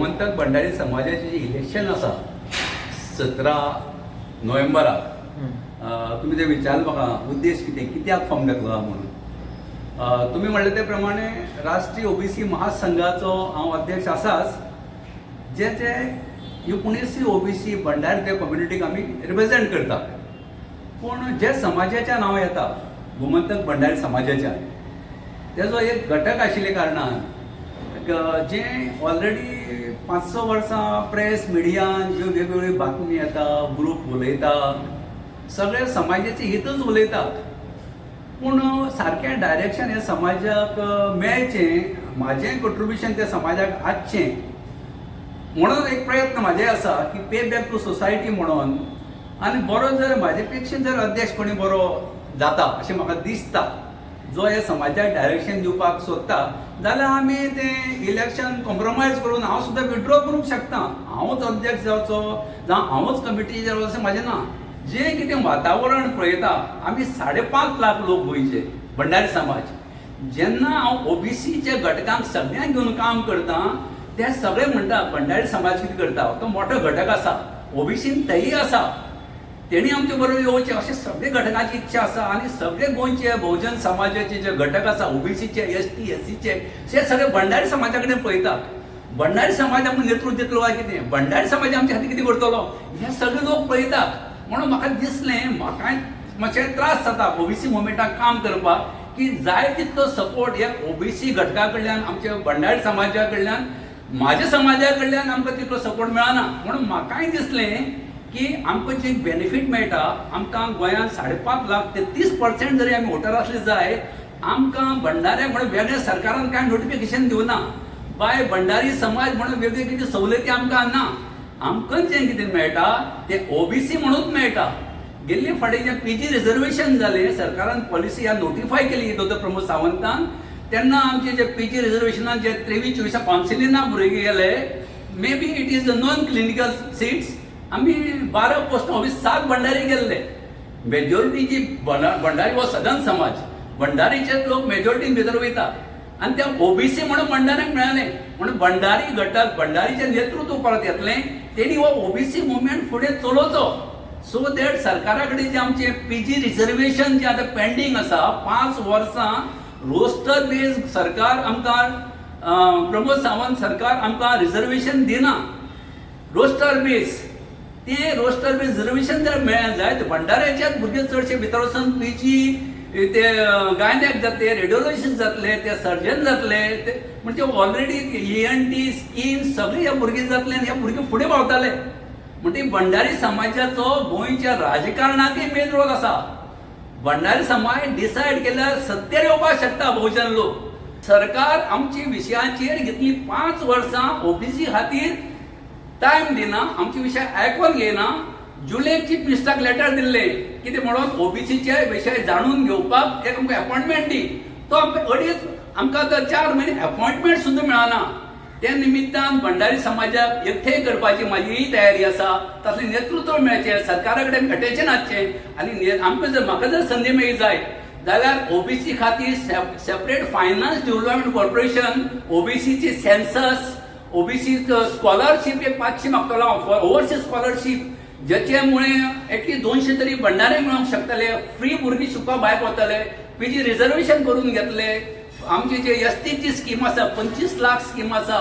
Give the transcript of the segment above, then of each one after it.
गोमंतक भंडारी समाजाचे जे इलेक्शन आसा 17 नोव्हेंबराक तुम्ही ते विचारलं म्हाका उद्देश कित्याक फॉर्म घेतलो म्हणून तुम्ही म्हणले ते प्रमाणे राष्ट्रीय ओबीसी महासंघाचो हांव अध्यक्ष आसाच जे 19 ओबीसी भंडारी त्या कम्युनिटीक आमी रिप्रेझेंट करता पूण जे समाजाच्या नांव येता गोमंतक भंडारी समाजाच्या तेजो एक घटक आशिल्ले कारणान जे ऑलरेडी 5-6 वर्सां प्रेस मिडियान ज्यो वेगवेगळ्यो बातमी येता ग्रूप उलयता सगळे समाजाचे हितूच उलयतात पूण सारकें डायरेक्शन हे समाजाक मेळचें म्हाजें कंट्रिब्युशन त्या समाजाक आसचें म्हणून एक प्रयत्न म्हाजे आसा की पे बॅक टू सोसायटी म्हणून आनी बरो जर म्हाजे पेक्षा जर अध्यक्ष कोणी बरो जाता अशें म्हाका दिसता जो हे समाजाक डायरेक्शन दिवपाक सोदता जाल्यार आमी तें इलेक्शन कॉम्प्रोमायज करून हांव सुद्दां विड्रॉ करूंक शकता हांवूच अध्यक्ष जावचो जावं हांवूच कमिटी जावचो अशें म्हाजें ना जें कितें वातावरण पळयता आमी 5.5 लाख लोक गोंयचे भंडारी समाज जेन्ना हांव ओबीसीच्या घटकांक सगळ्यांक घेवन काम करता ते सगळे म्हणटा भंडारी समाज कितें करता तो मोठो घटक आसा ओबीसीन तेय आसा तेणी आमचे बरोबर येवचें अशें सगळे घटकांची इच्छा आसा आनी सगळे गोंयचे बहुजन समाजाचे जे घटक आसा ओबीसीचे एसटी एससीचे ते सगळे भंडारी समाजा कडेन पळयतात भंडारी समाज आमकां नेतृत्व दितलो काय कितें भंडारी समाज आमच्या खातीर कितें करतलो हे सगळे लोक पळयतात म्हणून म्हाका दिसलें म्हाकाय मातशें त्रास जाता ओबीसी मुवमेंटाक काम करपाक की जाय तितलो सपोर्ट ह्या ओबीसी घटका कडल्यान आमच्या भंडारी समाजा कडल्यान म्हाज्या समाजा कडल्यान आमकां तितलो सपोर्ट मेळना म्हणून म्हाकाय दिसलें की आमकां जे बेनिफीट मेळटा आमकां गोंयांत 5.5 लाख ते 30% जरी आमी वोटर आसले जाय आमकां भंडाऱ्यांक म्हणून वेगळ्या सरकारान कांय नोटिफिकेशन दिवना बाय भंडारी समाज म्हणून वेगळी कितें सवलती आमकां ना आमकां जें कितें मेळटा तें ओबीसी म्हणूच मेळटा गेल्ले फावटी जें पीजी रिजर्वेशन जालें सरकारान पॉलिसी ह्या नोटिफाय केली दोतोर प्रमोद सावंतान तेन्ना आमचे जे पीजी रिजर्वेशनान जे 23-24 कावन्सिलिना भुरगे गेले may be it is non clinical seats आमी 12 पोस्ट 7 भंडारी गेल्ले मेजॉरिटी जी भंडारी हो सदन समाज भंडारीचे लोक मेजॉरिटीन भितर वयता आनी ते ओबीसी म्हणून भंडाऱ्यांक मेळ्ळें म्हणून भंडारी घटक भंडारीचें नेतृत्व परत येतलें तेणी हो ओबीसी मुवमेंट फुडें चलोवचो सो दॅट सरकारा कडेन जें आमचें पीजी रिजर्वेशन जें आतां पेंडींग आसा 5 वर्सां रोस्टर बेज सरकार आमकां प्रमोद सावंत सरकार आमकां रिजर्वेशन दिना रोस्टर बेज तें रोस्टर बेज रिजर्वेशन जर मेळ्ळें जाय तर भंडाऱ्याच्याच भुरगे चडशे भितर वचून पीजी ते गायनेक जातले रेडिओलॉजिस्ट जातले ते सर्जन जातले ते म्हणजे ऑलरेडी ENT स्कीम सगळे ह्या भुरगे जातले आनी ह्या भुरगे फुडें पावताले म्हणजे भंडारी समाजाचो गोंयच्या राजकारणाकय मेन रोल आसा भंडारी समाज डिसायड केल्यार सत्तेर येवपाक शकता बहुजन लोक सरकार आमची विशयाचेर घेतली 5 वर्सां ओबीसी खातीर टायम दिना आमचे विशय आयकून घेयना जुलै चीफ मिनिस्टराक लेटर दिल्लें कितें म्हणून ओबीसीचे विशय जाणून घेवपाक एक आमकां अपॉयंटमेंट दी तो आमकां 4 म्हयने अपॉयंटमेंट सुद्दां मेळना त्या निमित्तान भंडारी समाजाक एकठांय करपाची म्हाजी तयारी आसा तसलें नेतृत्व मेळचें सरकारा कडेन अटेन्शन आसचें आनी आमकां जर म्हाका जर संदी मेळी जाय जाल्यार ओबीसी खातीर सेपरेट फायनान्स डेव्हलपमेंट कॉर्पोरेशन ओबीसीची सेन्सस ओबीसी स्कॉलरशीप एक 500 मागतलो ओवरसीज स्कॉलरशीप जेचे मुळे एटलीस्ट 200 तरी भंडारे मेळोंक शकतले फ्री भुरगीं शिकपाक भायर वतले पीजी रिजर्वेशन करून घेतले आमची जे एसटीची स्कीम आसा 25 लाख स्कीम आसा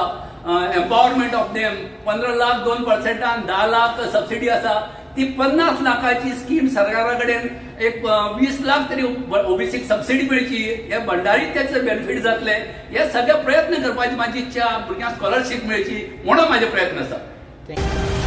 empowerment of them 15 lakh 2% 10 lakh subsidy आसा ती 50 लाखाची स्कीम सरकारा कडेन एक 20 लाख तरी ओबीसीक सबसिडी मेळची हे भंडारी त्याचे बेनिफीट जातले हे सगळे प्रयत्न करपाची म्हाजी इच्छा भुरग्यांक स्कॉलरशीप मेळची म्हणून म्हाजे प्रयत्न आसा.